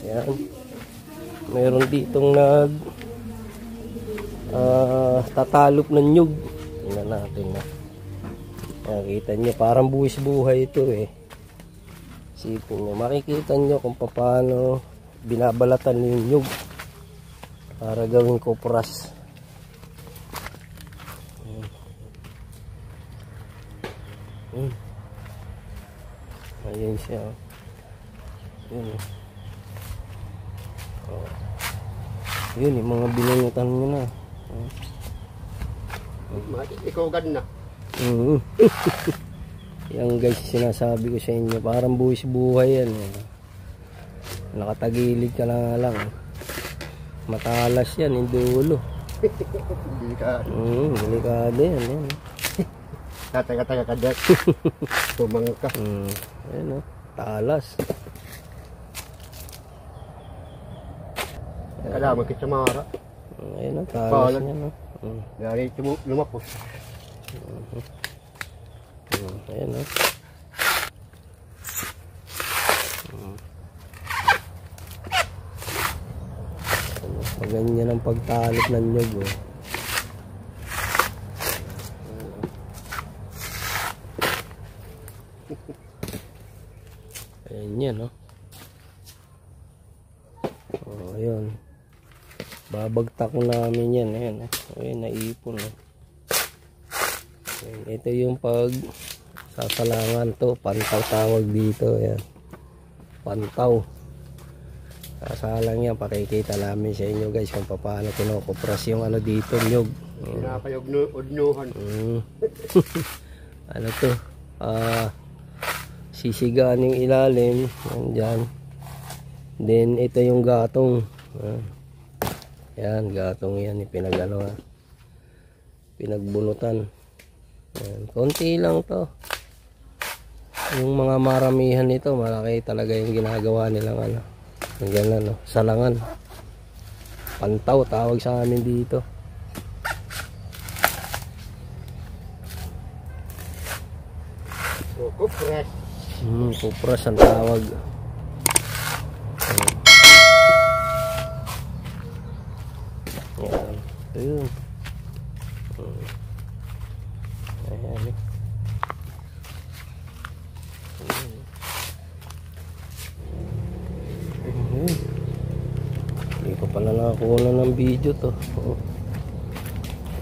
Ayan. Mayroon ditong nag tatalop ng nyug. Tingnan natin na. Nakikita nyo, parang buwis buhay ito eh. Sipin nyo, makikita nyo kung paano binabalatan yung nyug para gawing kopras. Ayan siya. Yun. Yun, yung mga binunutan nyo na. Ikaw ganda. Yan guys, sinasabi ko sa inyo, parang buwis buhay yan. Nakatagilid ka na lang. Matalas yan, yung dulo. Delikado. Delikado yan. Tataga-taga ka dyan. Tumangka. Ayan o, talas. Kailangan kitsamara. Ayan o, talas yan o. Dari lumapos. Ayan o. Ganyan ang pagtalip ng nyug o. Ayan yan o. Ayan. Babagtak namin yan. Ayan o. Ayan, naipon o. Ayan, ito yung pag sasalangan to. Pantaw tawag dito. Ayan. Pantaw. Sasalang yan. Pakikita namin sa inyo guys kung paano kinukupras yung ano dito. Nyug. Pinapayog-udnuhan. Ano to? Sisigaan yung ilalim. Yan. Then ito yung gatong. Yan, gatong yan. Pinagano ha. Pinagbunutan. Yan. Konti lang to. Yung mga maramihan nito, malaki talaga yung ginagawa nilang ano. Yung gano'n, no? Salangan. Pantaw, tawag sa amin dito. Kupras. Kupras ang tawag. Yan. Ayun. Ayan. Hindi ko pala nakakuha ng video to.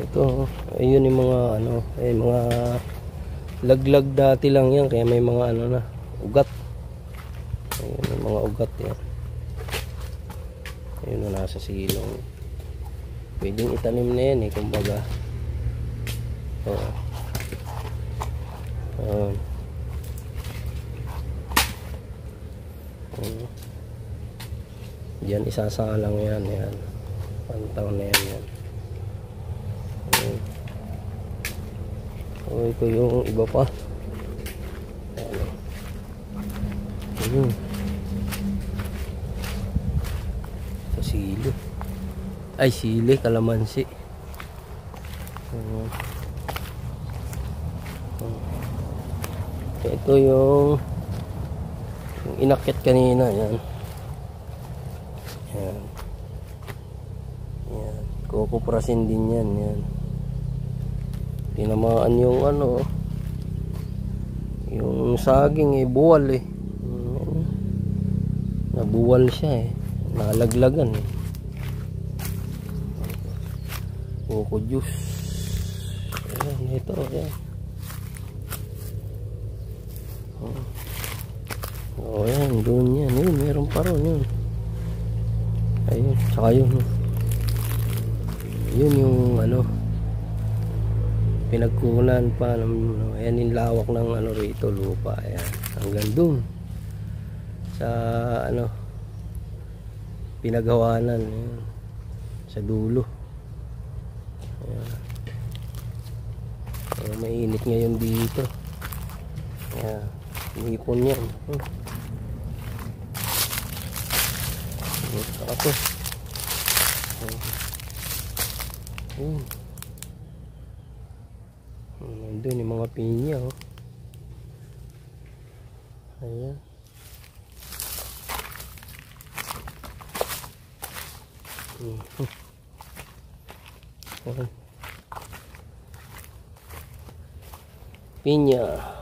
Ito, ayun yung mga ano, mga laglag dati lang yan, kaya may mga ano na, ugat. Ayun, may mga ugat yan. Ayun na, nasa silong. Pwedeng itanim na yan kumbaga. Diyan isasalang yan. Pantaw na yan. Ito yung iba pa. Ito sili. Ay, sili, kalamansi. Ito yung inakit kanina. Yan. Kukuprasin din yan. Tinamaan yung ano, yung saging buwal nabuwal siya nalaglagan Coco juice. Ayan, ito yan. Ayan, doon yan. Yun, meron pa ron yun. Ayun, tsaka yun. Yun yung ano, pinagkunan pa. Ayan yung lawak ng ano rito, lupa. Ayan, hanggang doon. Sa ano, pinaghawanan. Ayan, sa dulo. Ayan. Mainit ngayon dito. Ayan, inipon yan. Ako. Nandun yung mga pinya. Ayan. Ayan. Pinya.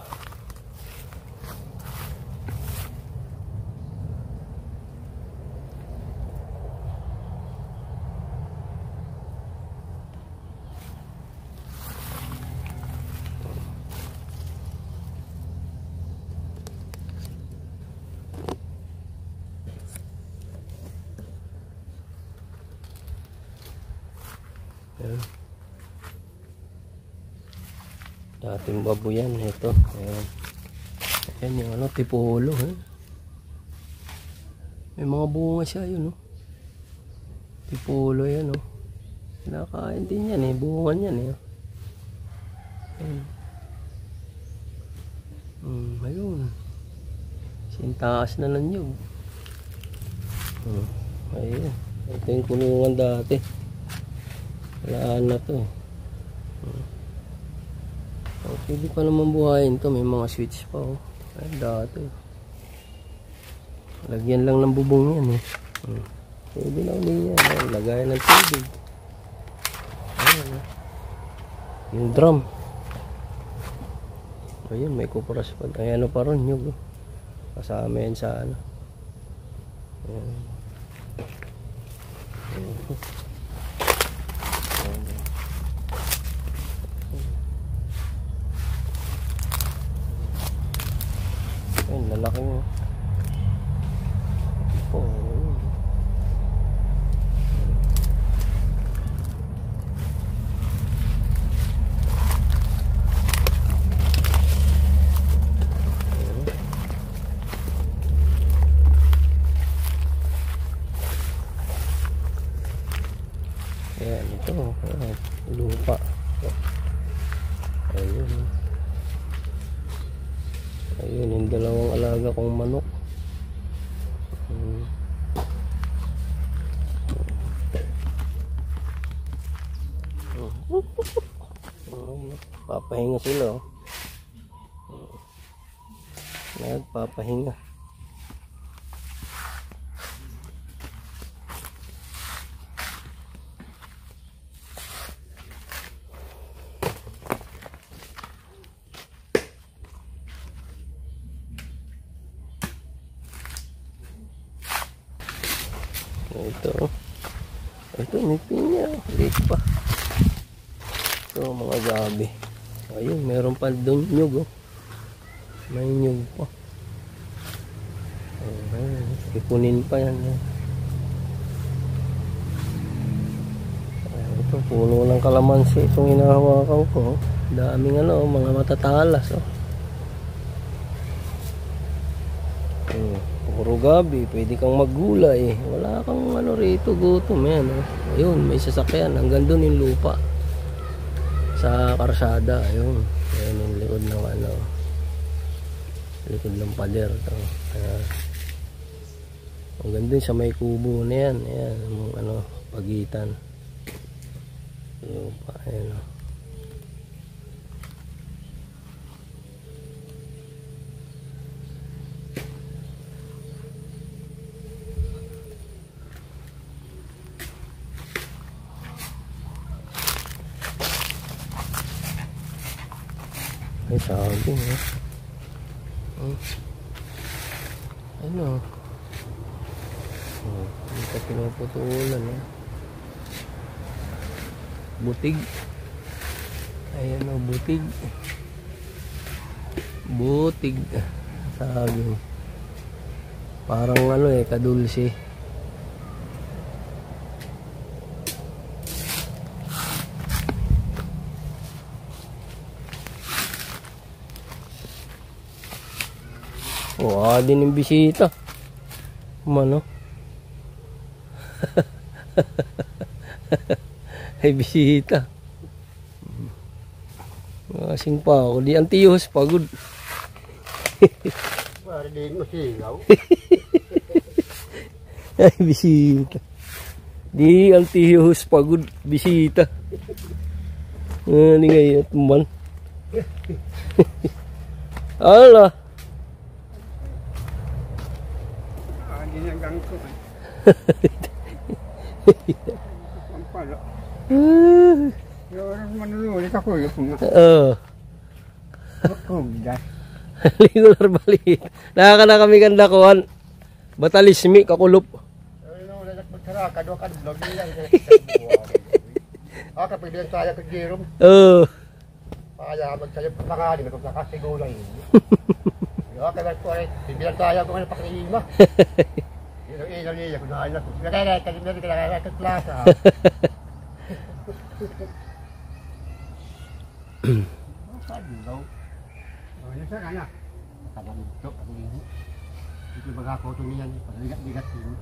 Ayan. Dating baboyan ito. Ayan. Ayan yung ano, tipolo. May mga bunga siya yun. Tipolo yan. Kinakain din yan bungan yan Ayan. Ayun. Sintaas na lang yun. Ayun. Ito yung kulungan dati. Walaan na to. Pwede pa naman buhayin to. May mga switch pa Ay, dati. Lagyan lang ng bubong yan Pwede na ulit yan. Lagayan ng tubig. Ayan yung drum. Ayun, may kupras pa. Ay, ano pa ron yun. Kasama yan sa ano. Ayan. Ayun, lalaki mo. Ayan, ito. Lupa. Ayun. Ayun, yung dalawang alaga kong manok. Papahinga sila. Nagpapahinga. Ito may pinya, late pa. Ito mga gabi. Ayun, meron pa doon nyug may nyug pa. Ipunin pa yan ito puno ng kalamansi itong hinahawakan ko daming mga matatalas puro gabi, pwede kang maggulay. Wala kang rito, gutom yan. Ayun, may sasakyan. Hanggang doon yung lupa. Sa karsada, ayun. Ayun yung likod ng likod ng pader. Hanggang doon sa may kubo na yan. Ayan, yung pagitan. Lupa, ayun May saging ano hindi ka pinuputulan butig ayan butig saging parang kadulce. Din yung bisita. Ay bisita. Asing pa ako. Di antihos pagod. Para din masigaw. Ay bisita. Di antihos pagod. Bisita. Ano nga man. Ala. Ang pala. Ah, Yung manunulit ako yung Oo. kugda. Ligular balik. Nakaka na kami ganda kuhan. Batalismi kakulop. Ano, nagmagsaraka, doon ka vlog niya. Kapilihan saya kay Jerome. Oo. Kaya magsayo pakali, magkakasigulay. Kaya ko ay, bibilang saya ko ng pakilima. Ino niya, kung naayon ako. Kaya ka klasa. Sabi daw. Ano siya kaya? Kanan ito, pakilima. Ito magkako ito niyan, pagaligat-ligat ito.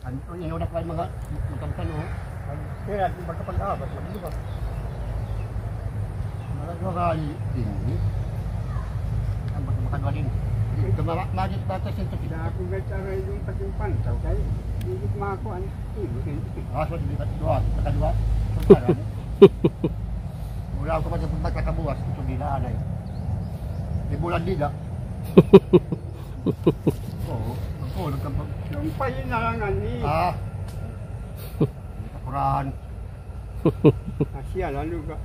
Ang inunak ka mga magkampan o. Kaya magkapag-abas, magkapag Maragwari ini. Ang makadwa din. Magit bata sa ito. Kung gaya yung pasimpan, so kaya hindi makakuha ang ibo. So di kadwa, kadwa. Parang. Wala ko pa sa pagkakabuwas ito nila anay. Di bulan dida. Oo, ako nagkapag. Yung pahinalangan ni Kapurahan. Asya, lalo ka.